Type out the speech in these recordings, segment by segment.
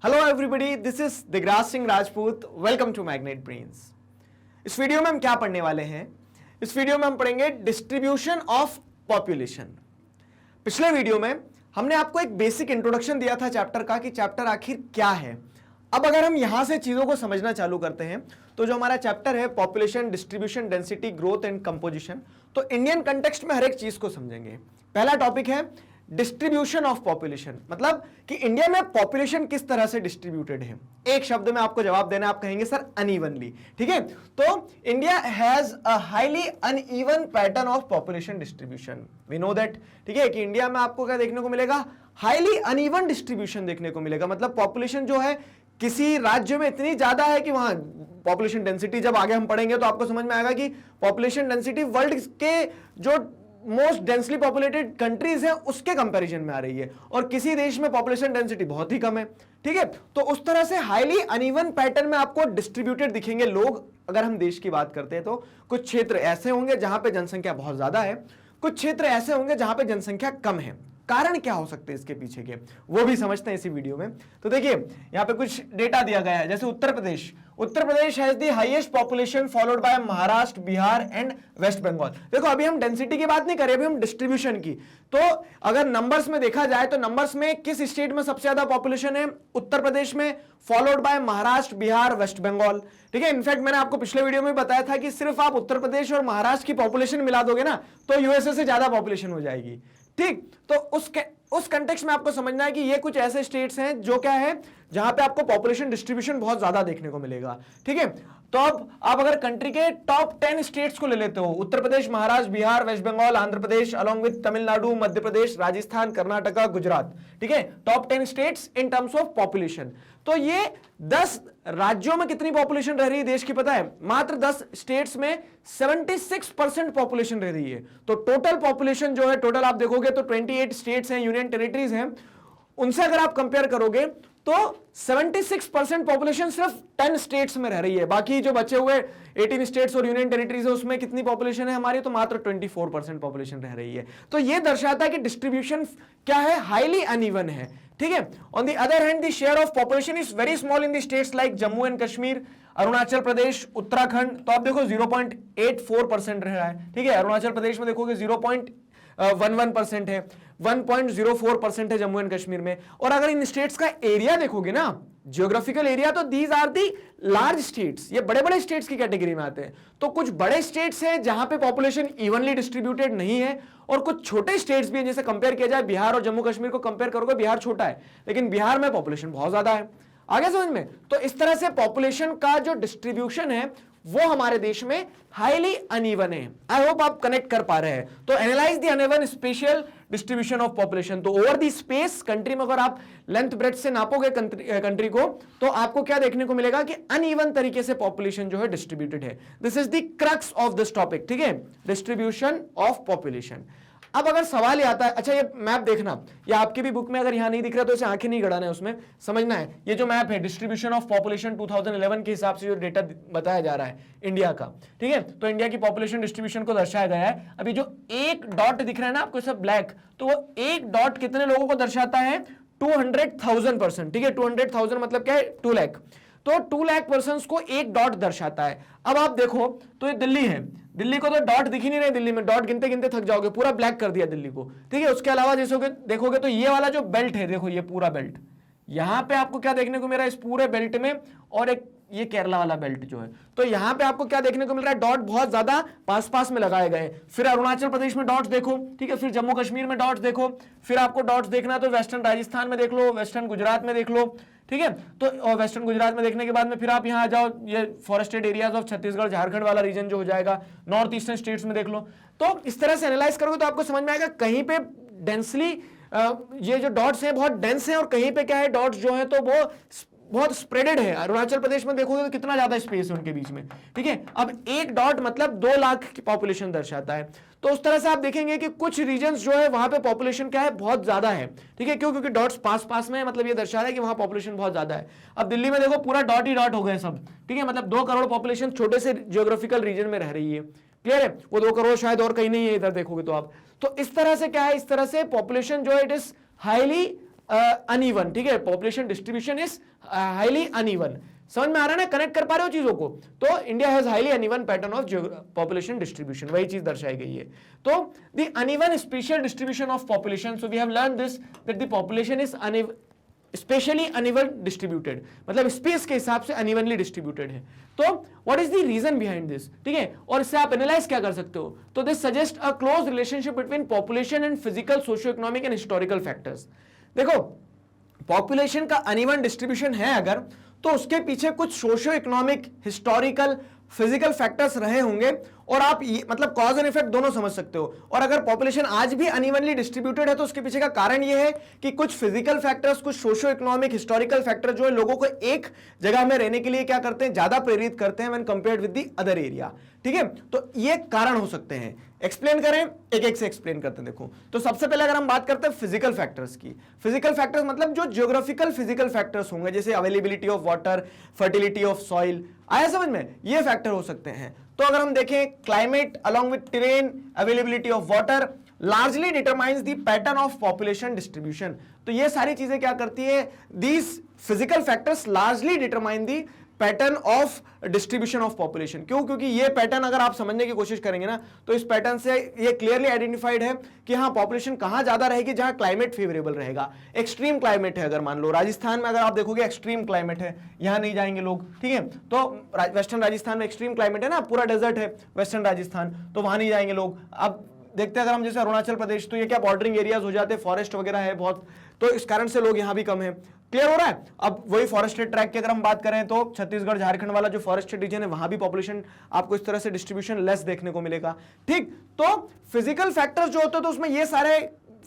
Hello everybody, this is Digraj Singh Rajput. Welcome to Magnet Brains. इस video में हम क्या पढ़ने वाले हैं? इस वीडियो में हम पढ़ेंगे डिस्ट्रीब्यूशन ऑफ पॉपुलेशन। पिछले वीडियो में हमने आपको एक बेसिक इंट्रोडक्शन दिया था चैप्टर का कि चैप्टर आखिर क्या है। अब अगर हम यहां से चीजों को समझना चालू करते हैं तो जो हमारा चैप्टर है population, distribution, density, growth and composition, तो इंडियन कंटेक्स्ट में हर एक चीज को समझेंगे। पहला टॉपिक है डिस्ट्रीब्यूशन ऑफ पॉपुलेशन, मतलब कि इंडिया में पॉपुलेशन किस तरह से डिस्ट्रीब्यूटेड है। एक शब्द में आपको जवाब देना, आप कहेंगे सर अनइवनली। ठीक है, तो India has a highly uneven pattern of population distribution. We know that. ठीक है कि इंडिया में आपको क्या देखने को मिलेगा? हाईली अनइवन डिस्ट्रीब्यूशन देखने को मिलेगा। मतलब पॉपुलेशन जो है किसी राज्य में इतनी ज्यादा है कि वहां पॉपुलेशन डेंसिटी, जब आगे हम पढ़ेंगे तो आपको समझ में आएगा कि पॉपुलेशन डेंसिटी वर्ल्ड के जो मोस्ट डेंसली पॉपुलेटेड कंट्रीज है उसके कंपैरिजन में आ रही है, और किसी देश में पॉपुलेशन डेंसिटी बहुत ही कम है। ठीक है, तो उस तरह से हाईली अनइवन पैटर्न में आपको डिस्ट्रीब्यूटेड दिखेंगे लोग। अगर हम देश की बात करते हैं तो कुछ क्षेत्र ऐसे होंगे जहां पे जनसंख्या बहुत ज्यादा है, कुछ क्षेत्र ऐसे होंगे जहां पे जनसंख्या कम है। कारण क्या हो सकते हैं इसके पीछे के, वो भी समझते हैं इसी वीडियो में। तो देखिए यहां पे कुछ डेटा दिया गया है। जैसे Uttar Pradesh has the highest population followed by Maharashtra, Bihar and West Bengal. देखो अभी हम डेंसिटी की बात नहीं कर रहे, अभी हम डिस्ट्रीब्यूशन की। तो अगर नंबर्स में देखा जाए तो नंबर्स में किस स्टेट में सबसे ज्यादा पॉपुलेशन है? उत्तर प्रदेश में, फॉलोड बाय महाराष्ट्र, बिहार, वेस्ट बंगाल। ठीक है, इनफैक्ट मैंने आपको पिछले वीडियो में बताया था कि सिर्फ आप उत्तर प्रदेश और महाराष्ट्र की पॉपुलेशन मिला दोगे ना तो यूएसए से ज्यादा पॉपुलेशन हो जाएगी। ठीक, तो उस कंटेक्स्ट में आपको समझना है कि ये कुछ ऐसे स्टेट्स हैं जो क्या है, जहां पे आपको पॉपुलेशन डिस्ट्रीब्यूशन बहुत ज्यादा देखने को मिलेगा। ठीक है, तो अब आप अगर कंट्री के टॉप 10 स्टेट्स को ले लेते हो, उत्तर प्रदेश, महाराष्ट्र, बिहार, वेस्ट बंगाल, आंध्र प्रदेश, अलॉन्ग विद तमिलनाडु, मध्य प्रदेश, राजस्थान, कर्नाटका, गुजरात। ठीक है, top 10 states in terms of population. तो ये 10 राज्यों में कितनी पॉपुलेशन रह रही है देश की पता है? मात्र 10 स्टेट्स में 76% पॉपुलेशन रह रही है। तो टोटल पॉपुलेशन जो है, टोटल आप देखोगे तो 28 स्टेट्स हैं, यूनियन टेरिटरीज हैं, उनसे अगर आप कंपेयर करोगे तो 76% पॉपुलेशन सिर्फ 10 स्टेट्स में रह रही है। बाकी जो बचे हुए 18 स्टेट्स और यूनियन टेरिटरीज है उसमें कितनी पॉपुलेशन है हमारी? तो मात्र 24% पॉपुलेशन रह रही है। तो यह दर्शाता है कि डिस्ट्रीब्यूशन क्या है, हाईली अनइवन है। ठीक है, on the other hand the share of population is very small in the states like Jammu and Kashmir, Arunachal Pradesh, Uttarakhand. तो आप देखो 0.84% रह रहा है। ठीक है, अरुणाचल प्रदेश में देखोगे 0.11% है, 1.04% है जम्मू एंड कश्मीर में। और अगर इन स्टेट्स का एरिया देखोगे ना, जियोग्राफिकल एरिया, तो these are the large states, ये बड़े बड़े स्टेट्स की कैटेगरी में आते हैं। तो कुछ बड़े स्टेट्स हैं जहां पे पॉपुलेशन इवनली डिस्ट्रीब्यूटेड नहीं है, और कुछ छोटे स्टेट्स भी हैं। जैसे कंपेयर किया जाए बिहार और जम्मू कश्मीर को कंपेयर करोगे, बिहार छोटा है लेकिन बिहार में पॉपुलेशन बहुत ज्यादा है। आगे समझ में? तो इस तरह से पॉपुलेशन का जो डिस्ट्रीब्यूशन है वो हमारे देश में हाईली अनइवन है। आई होप आप कनेक्ट कर पा रहे हैं। तो analyse the uneven special distribution of population. तो ओवर द स्पेस कंट्री में अगर आप लेंथ ब्रेड्थ से नापोगे कंट्री को तो आपको क्या देखने को मिलेगा कि अनइवन तरीके से पॉपुलेशन जो है डिस्ट्रीब्यूटेड है। This is the crux of this topic. ठीक है, डिस्ट्रीब्यूशन ऑफ पॉपुलेशन। अब अगर सवाल ये आता है, अच्छा ये मैप देखना, ये आपकी भी बुक में अगर यहां नहीं दिख रहा तो इसे आंखें नहीं गड़ाना है, उसमें समझना है। ये जो मैप है डिस्ट्रीब्यूशन ऑफ पॉपुलेशन 2011 के हिसाब से जो डेटा बताया जा रहा है इंडिया का। ठीक है, तो इंडिया की पॉपुलेशन डिस्ट्रीब्यूशन को दर्शाया गया है। अभी जो एक डॉट दिख रहा है ना आपको सब ब्लैक, तो वो एक डॉट कितने लोगों को दर्शाता है? 200,000%। ठीक है, 200,000 मतलब क्या है? 2 लाख। तो 2 लाख पर्सन को एक डॉट दर्शाता है। अब आप देखो तो ये दिल्ली है, दिल्ली को तो डॉट दिख ही नहीं रहे, दिल्ली में डॉट गिनते गिनते थक जाओगे, पूरा ब्लैक कर दिया दिल्ली को। ठीक है, उसके अलावा जैसे देखोगे तो ये वाला जो बेल्ट है, देखो ये पूरा बेल्ट, यहां पे आपको क्या देखने को मिल रहा है इस पूरे बेल्ट में? और एक ये केरला वाला बेल्ट जो है, तो यहां पे आपको क्या देखने को मिल रहा है? डॉट बहुत ज्यादा पास पास में लगाए गए। फिर अरुणाचल प्रदेश में डॉट्स देखो, ठीक है, फिर जम्मू कश्मीर में डॉट्स देखो, फिर आपको डॉट्स देखना तो वेस्टर्न राजस्थान में देख लो, वेस्टर्न गुजरात में देख लो। ठीक है, तो वेस्टर्न गुजरात में देखने के बाद में फिर आप यहाँ आ जाओ, ये forested areas of Chhattisgarh, Jharkhand वाला रीजन जो हो जाएगा, नॉर्थ ईस्टर्न स्टेट्स में देख लो। तो इस तरह से एनालाइज करोगे तो आपको समझ में आएगा कहीं पे डेंसली ये जो डॉट्स हैं बहुत डेंस हैं, और कहीं पे क्या है डॉट्स जो है तो वो बहुत स्प्रेडेड है। अरुणाचल प्रदेश में देखोगे तो कितना ज्यादा स्पेस है उनके बीच में। ठीक है, अब एक डॉट मतलब 2 लाख की पॉपुलेशन दर्शाता है। तो उस तरह से आप देखेंगे कि कुछ रीजन्स जो है वहां पे पॉपुलेशन क्या है, बहुत ज्यादा है। ठीक है, क्यों? क्योंकि डॉट्स पास पास में है, मतलब ये दर्शा रहा है कि वहां पॉपुलेशन बहुत ज्यादा है। अब दिल्ली में देखो पूरा डॉट ही डॉट हो गए सब। ठीक है, मतलब 2 करोड़ पॉपुलेशन छोटे से जियोग्राफिकल रीजन में रह रही है। क्लियर है? वो 2 करोड़ शायद और कहीं नहीं है, इधर देखोगे तो आप। तो इस तरह से क्या है, इस तरह से पॉपुलेशन जो है इट इज हाईली अनइवन, ठीक है, population distribution is highly uneven. समझ में आ रहा है ना, कनेक्ट कर पा रहे हो चीजों को? तो India has highly uneven pattern of population distribution, वही चीज दर्शाई गई है। तो the uneven spatial distribution of population, so we have learn this that the population is spatially unevenly distributed, मतलब स्पेस के हिसाब से अनइवनली डिस्ट्रीब्यूटेड है। तो what is the reason behind this, ठीक है, और इससे आप एनालाइज क्या कर सकते हो? तो this suggest a close relationship between population and physical, socio economic and historical factors. देखो, पॉपुलेशन का अनइवन डिस्ट्रीब्यूशन है अगर, तो उसके पीछे कुछ socio economic, historical, physical factors रहे होंगे, और आप ये मतलब कॉज एंड इफेक्ट दोनों समझ सकते हो। और अगर पॉपुलेशन आज भी अनइवनली डिस्ट्रीब्यूटेड है तो उसके पीछे का कारण ये है कि कुछ फिजिकल फैक्टर्स, कुछ सोशियो इकोनॉमिक, हिस्टोरिकल फैक्टर जो है लोगों को एक जगह में रहने के लिए क्या करते हैं, ज्यादा प्रेरित करते हैं when compared with the other area, ठीक है। तो ये कारण हो सकते हैं। एक्सप्लेन करें, एक एक से एक्सप्लेन करते हैं। देखो, तो सबसे पहले अगर हम बात करते हैं फिजिकल फैक्टर्स की, फिजिकल फैक्टर्स मतलब जो ज्योग्राफिकल फिजिकल फैक्टर्स होंगे, जैसे availability of water, fertility of soil, आया समझ में, ये फैक्टर हो सकते हैं। तो अगर हम देखें, climate along with terrain, availability of water largely determines the pattern of population distribution. तो ये सारी चीजें क्या करती है, these physical factors largely determine the pattern of distribution of population. क्यों? क्योंकि ये पैटर्न अगर आप समझने की कोशिश करेंगे ना, तो इस पैटर्न से ये क्लियरली आइडेंटिफाइड है कि हाँ, पॉपुलेशन कहां ज्यादा रहेगी, जहां क्लाइमेट फेवरेबल रहेगा। एक्सट्रीम क्लाइमेट है, अगर मान लो राजस्थान में अगर आप देखोगे एक्सट्रीम क्लाइमेट है, यहां नहीं जाएंगे लोग, ठीक है। तो वेस्टर्न राजस्थान में एक्सट्रीम क्लाइमेट है ना, पूरा डेजर्ट है वेस्टर्न राजस्थान, तो वहां नहीं जाएंगे लोग। अब देखते हैं अगर हम जैसे अरुणाचल प्रदेश, तो ये क्या बॉर्डरिंग एरियाज हो जाते हैं, फॉरेस्ट वगैरह है बहुत, तो इस कारण से लोग यहां भी कम है। क्लियर हो रहा है? अब वही फॉरेस्टेड ट्रैक की अगर हम बात करें तो छत्तीसगढ़ झारखंड वाला जो फॉरेस्टेड रीजन है, वहां भी पॉपुलेशन आपको इस तरह से डिस्ट्रीब्यूशन लेस देखने को मिलेगा, ठीक। तो फिजिकल फैक्टर्स जो होते हैं तो उसमें ये सारे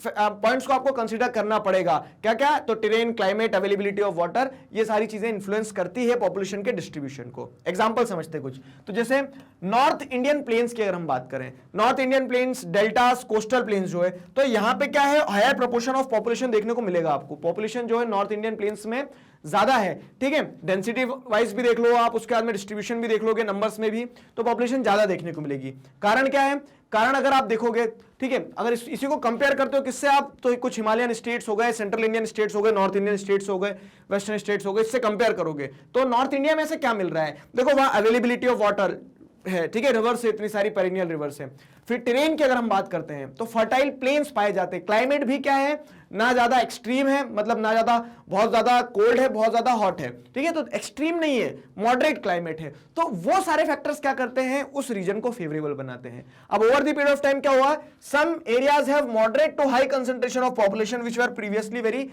पॉइंट्स को आपको कंसीडर करना पड़ेगा। क्या क्या? तो terrain, climate, availability of water, ये सारी चीजें इन्फ्लुएंस करती है पॉपुलेशन के डिस्ट्रीब्यूशन को। एग्जांपल समझते हैं कुछ, तो जैसे नॉर्थ इंडियन प्लेन्स की अगर हम बात करें, north Indian plains, deltas, coastal planes जो है, तो यहां पे क्या है, हायर प्रोपोर्शन ऑफ पॉपुलेशन देखने को मिलेगा आपको। पॉपुलेशन जो है नॉर्थ इंडियन प्लेन्स में ज्यादा है, ठीक है, डेंसिटी वाइज भी देख लो आप, उसके बाद में डिस्ट्रीब्यूशन भी देख लोगे, नंबर्स में भी, तो पॉपुलेशन ज्यादा देखने को मिलेगी। कारण क्या है? कारण अगर आप देखोगे, ठीक है, अगर इसी को कंपेयर करते हो किससे आप, तो कुछ हिमालयन स्टेट्स हो गए, सेंट्रल इंडियन स्टेट्स हो गए, नॉर्थ इंडियन स्टेट्स हो गए, वेस्टर्न स्टेट्स हो गए, इससे कंपेयर करोगे तो नॉर्थ इंडिया में से क्या मिल रहा है? देखो, वहां अवेलेबिलिटी ऑफ वाटर है, ठीक है, रिवर्स है, इतनी सारी पेरिनियल रिवर्स है। फिर टेरेन की अगर हम बात करते हैं तो फर्टाइल प्लेन्स पाए जाते हैं। क्लाइमेट भी क्या है, ना ज्यादा एक्सट्रीम है, मतलब ना ज्यादा बहुत ज्यादा कोल्ड है, बहुत ज्यादा हॉट है, ठीक है, तो एक्सट्रीम नहीं है, मॉडरेट क्लाइमेट है। तो वो सारे फैक्टर्स क्या करते हैं, उस रीजन को फेवरेबल बनाते हैं। अब over the period of time क्या हुआ, some areas have moderate to high concentration of population which were previously very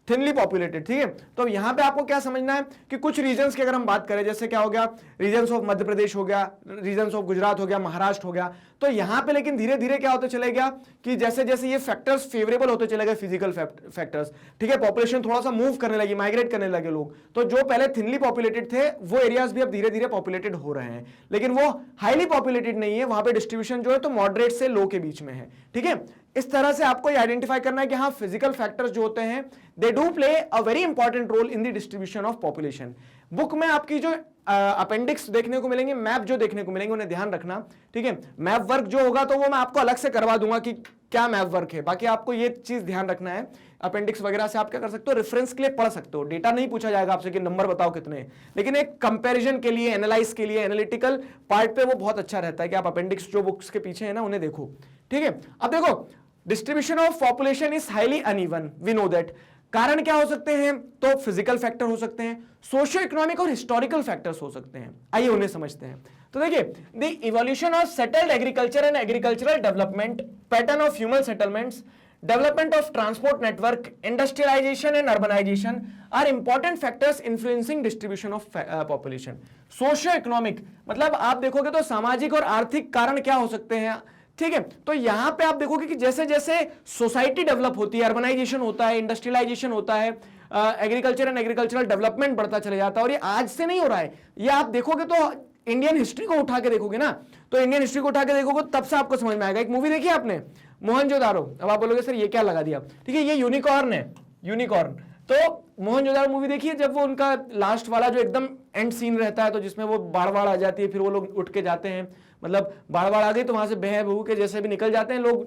thinly populated, ठीक है। तो यहां पे आपको क्या समझना है कि कुछ रीजन्स की अगर हम बात करें, जैसे क्या हो गया, रीजन्स ऑफ मध्य प्रदेश हो गया, रीजन्स ऑफ गुजरात हो गया, महाराष्ट्र हो गया, तो यहां पे लेकिन धीरे धीरे क्या होते चले गया कि जैसे जैसे ये फैक्टर्स फेवरेबल होते चले गए, फिजिकल फैक्टर्स, ठीक है, पॉपुलेशन थोड़ा सा मूव करने लगी, माइग्रेट करने लगे लोग, तो जो पहले थिनली पॉपुलेटेड थे वो एरियाज भी अब धीरे धीरे पॉपुलेटेड हो रहे हैं, लेकिन वो हाईली पॉपुलेटेड नहीं है, वहां पे डिस्ट्रीब्यूशन जो है तो मॉडरेट से लो के बीच में है, ठीक है। इस तरह से आपको ये आइडेंटिफाई करना है कि हाँ, फिजिकल फैक्टर्स जो होते हैं they do play a very important role in the distribution of population. Book में आपकी जो अपेंडिक्स देखने को मिलेंगे, मैप जो देखने को मिलेंगे, उन्हें ध्यान रखना, ठीक है। मैप वर्क जो होगा तो वो मैं आपको अलग से करवा दूंगा कि क्या मैप वर्क है, बाकी आपको ये चीज ध्यान रखना है। अपेंडिक्स वगैरह से आप क्या कर सकते हो, रेफरेंस के लिए पढ़ सकते हो, डेटा नहीं पूछा जाएगा आपसे कि नंबर बताओ कितने, लेकिन एक कंपैरिजन के लिए, एनालाइज के लिए, एनालिटिकल पार्ट पे वो बहुत अच्छा रहता है कि आप अपेंडिक्स जो बुक्स के पीछे है ना उन्हें देखो, ठीक है। अब देखो, distribution of population is highly uneven, we know that. कारण क्या हो सकते हैं, तो फिजिकल फैक्टर हो सकते हैं, सोशियो इकोनॉमिक और हिस्टोरिकल फैक्टर्स हो सकते हैं। आइए उन्हें समझते हैं। तो देखिए, the evolution of settled agriculture and agricultural development, pattern of human settlements, development of transport network, industrialisation and urbanisation are important factors influencing distribution of population. Socio economic मतलब आप देखोगे तो सामाजिक और आर्थिक कारण क्या हो सकते हैं, ठीक है। तो यहां पे आप देखोगे कि जैसे जैसे सोसाइटी डेवलप होती है, अर्बनाइजेशन होता है, इंडस्ट्रियलाइजेशन होता है, एग्रीकल्चर एंड एग्रीकल्चरल डेवलपमेंट बढ़ता चला जाता है, और ये आज से नहीं हो रहा है, ये आप देखोगे तो इंडियन हिस्ट्री को उठा के देखोगे ना, तो इंडियन हिस्ट्री को उठा के देखोगे तब से आपको समझ में आएगा। एक मूवी देखी आपने, मोहनजोदारो, अब आप बोलोगे सर ये क्या लगा दिया, ठीक है, ये यूनिकॉर्न है, यूनिकॉर्न। तो मोहनजोदारो मूवी देखिए, जब वो उनका लास्ट वाला जो एकदम एंड सीन रहता है, तो जिसमें वो बाढ़ आ जाती है, फिर वो लोग उठ के जाते हैं, मतलब बाढ़ आ गई तो वहां से बह बहू के जैसे भी निकल जाते हैं लोग,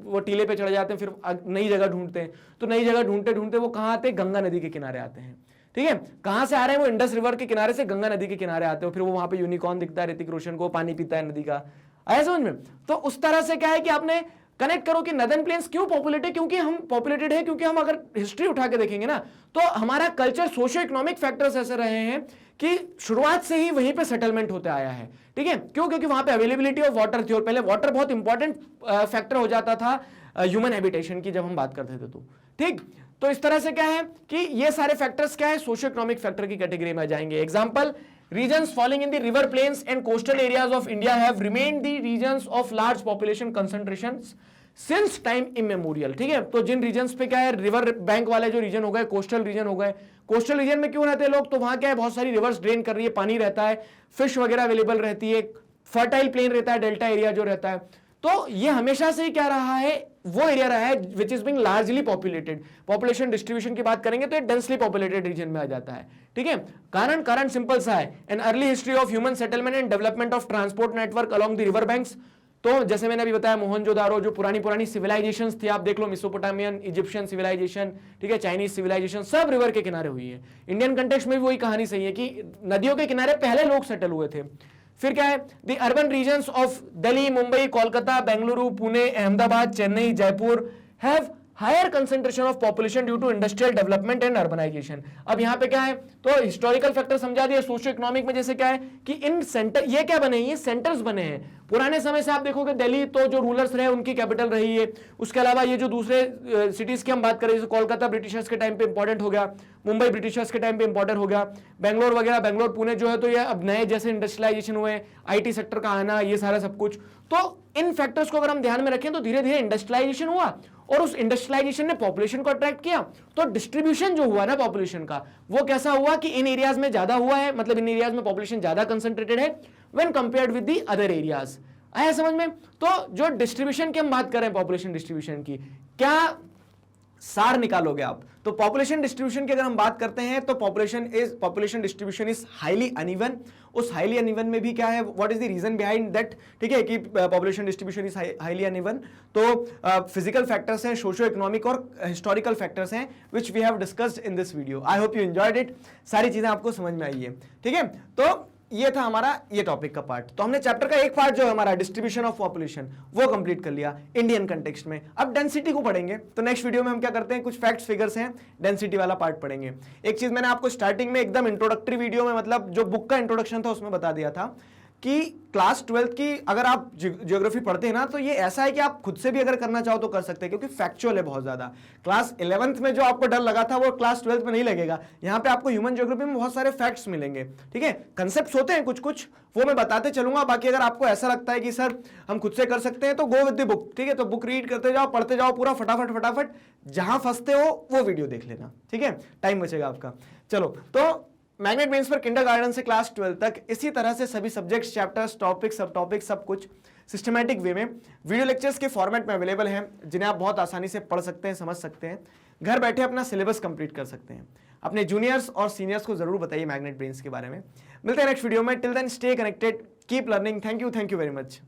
वो टीले पे चढ़ जाते हैं, फिर नई जगह ढूंढते हैं। तो नई जगह ढूंढते ढूंढते वो कहाँ आते हैं, गंगा नदी के किनारे आते हैं। ठीक है, कहां से आ रहे हैं वो, इंडस रिवर के किनारे से गंगा नदी के किनारे आते हो। फिर वो वहां पे यूनिकॉर्न दिखता है ऋतिक रोशन को, पानी पीता है नदी का। आया समझ में? तो उस तरह से क्या है कि आपने कनेक्ट करो कि नदर्न प्लेन्स क्यों पॉपुलेटेड, क्योंकि हम पॉपुलेटेड है, क्योंकि हम अगर हिस्ट्री उठा के देखेंगे ना तो हमारा कल्चर, सोशियो इकोनॉमिक फैक्टर्स ऐसे रहे हैं कि शुरुआत से ही वहीं पे सेटलमेंट होते आया है। ठीक है, क्यों? क्योंकि वहां पे अवेलेबिलिटी ऑफ वाटर थी, और पहले वाटर बहुत इंपॉर्टेंट फैक्टर हो जाता था ह्यूमन हैबिटेशन की जब हम बात करते थे। तो ठीक, तो इस तरह से क्या है कि ये सारे फैक्टर्स क्या है, सोशियो इकोनॉमिक फैक्टर की कैटेगरी में आ जाएंगे। Example, regions falling in the river plains and coastal areas of India have remained the regions of large population concentrations since time immemorial। ठीक है, तो जिन रीजन्स पे क्या है, रिवर बैंक वाले जो रीजन हो गए, कोस्टल रीजन हो गए, कोस्टल रीजन में क्यों रहते हैं लोग, तो वहां क्या है, बहुत सारी रिवर्स ड्रेन कर रही है, पानी रहता है, फिश वगैरह अवेलेबल रहती है, फर्टाइल प्लेन रहता है, डेल्टा एरिया जो रहता है। तो ये हमेशा से ही क्या रहा है, वो एरिया रहा है which is being largely populated. Population distribution की बात करेंगे तो ये डेंसली पॉपुलेटेड रीजन में आ जाता है। ठीक है, कारण सिंपल सा है, an early history of human settlement and development of transport network along the river banks. तो जैसे मैंने अभी बताया, मोहनजोदारो जो पुरानी सिविलाइजेशंस थी, आप देख लो, मेसोपोटामियन, इजिप्शियन सिविलाइजेशन, ठीक है, चाइनीज सिविलाइजेशन, सब रिवर के किनारे हुई है। इंडियन कंटेक्स्ट में भी वही कहानी सही है कि नदियों के किनारे पहले लोग सेटल हुए थे। फिर क्या है, the urban regions of Delhi, Mumbai, Kolkata, Bengaluru, Pune, Ahmedabad, Chennai, Jaipur have higher concentration of population due to industrial development and urbanisation. अब यहाँ पे क्या है, तो हिस्टोरिकल फैक्टर समझा दिए। सोशियो इकोनॉमिक में जैसे क्या है कि इन सेंटर, ये क्या बने, ये सेंटर्स बने हैं। पुराने समय से आप देखोगे दिल्ली तो जो रूलर्स रहे उनकी कैपिटल रही है। उसके अलावा ये जो दूसरे सिटीज की हम बात करें, जैसे कोलकाता ब्रिटिशर्स के टाइम पे इंपॉर्टेंट हो गया, मुंबई ब्रिटिशर्स के टाइम पे इंपॉर्टेंट हो गया, बेंगलोर वगैरह, बेंगलोर पुणे जो है, तो ये अब नए जैसे इंडस्ट्रियलाइजेशन हुए, आईटी सेक्टर का आना, ये सारा सब कुछ। तो इन फैक्टर्स को अगर हम ध्यान में रखें तो धीरे धीरे इंडस्ट्रियलाइजेशन हुआ, और उस इंडस्ट्रियलाइजेशन ने पॉपुलेशन को अट्रैक्ट किया। तो डिस्ट्रीब्यूशन जो हुआ ना पॉपुलेशन का, वो कैसा हुआ कि इन एरियाज में ज्यादा हुआ है, मतलब इन एरियाज में पॉपुलेशन ज्यादा कंसंट्रेटेड है when compared with the other areas. आया समझ में? तो जो डिस्ट्रीब्यूशन की हम बात कर रहे हैं, पॉपुलेशन डिस्ट्रीब्यूशन की, क्या सार निकालोगे आप? तो पॉपुलेशन डिस्ट्रीब्यूशन की अगर हम बात करते हैं तो population distribution is highly uneven. उस हाईली अनइवन में भी क्या है, what is the reason behind that? ठीक है, कि population distribution is highly uneven. तो फिजिकल फैक्टर्स हैं, सोशियो इकोनॉमिक और हिस्टोरिकल फैक्टर्स हैं, which we have discussed in this video. I hope you enjoyed it. सारी चीजें आपको समझ में आई है। ठीक है, तो ये था हमारा ये टॉपिक का पार्ट। तो हमने चैप्टर का एक पार्ट जो है हमारा डिस्ट्रीब्यूशन ऑफ पॉपुलेशन, वो कंप्लीट कर लिया इंडियन कंटेक्स्ट में। अब डेंसिटी को पढ़ेंगे। तो नेक्स्ट वीडियो में हम क्या करते हैं, कुछ फैक्ट्स फिगर्स हैं, डेंसिटी वाला पार्ट पढ़ेंगे। एक चीज मैंने आपको स्टार्टिंग में एकदम इंट्रोडक्टरी वीडियो में, मतलब जो बुक का इंट्रोडक्शन था उसमें बता दिया था कि क्लास 12th की अगर आप ज्योग्राफी पढ़ते हैं ना, तो ये ऐसा है कि आप खुद से भी अगर करना चाहो तो कर सकते हैं, क्योंकि फैक्चुअल है बहुत ज्यादा। क्लास 11th में जो आपको डर लगा था वो क्लास 12th में नहीं लगेगा। यहाँ पे आपको ह्यूमन ज्योग्राफी में बहुत सारे फैक्ट्स मिलेंगे। ठीक है, कंसेप्ट्स होते हैं कुछ कुछ, वो मैं बताते चलूंगा। बाकी अगर आपको ऐसा लगता है कि सर हम खुद से कर सकते हैं, तो गो विद द बुक। ठीक है, तो बुक रीड करते जाओ, पढ़ते जाओ पूरा फटाफट। जहां फंसते हो वो वीडियो देख लेना। ठीक है, टाइम बचेगा आपका। चलो, तो मैग्नेट ब्रेन्स पर किंडरगार्टन से क्लास 12 तक इसी तरह से सभी सब्जेक्ट्स, चैप्टर्स, टॉपिक, सब टॉपिक, सब कुछ सिस्टमैटिक वे में वीडियो लेक्चर्स के फॉर्मेट में अवेलेबल हैं, जिन्हें आप बहुत आसानी से पढ़ सकते हैं, समझ सकते हैं, घर बैठे अपना सिलेबस कंप्लीट कर सकते हैं। अपने जूनियर्स और सीनियर्स को जरूर बताइए मैग्नेट ब्रेन्स के बारे में। मिलते हैं नेक्स्ट वीडियो में। Till then stay connected, keep learning. Thank you very much.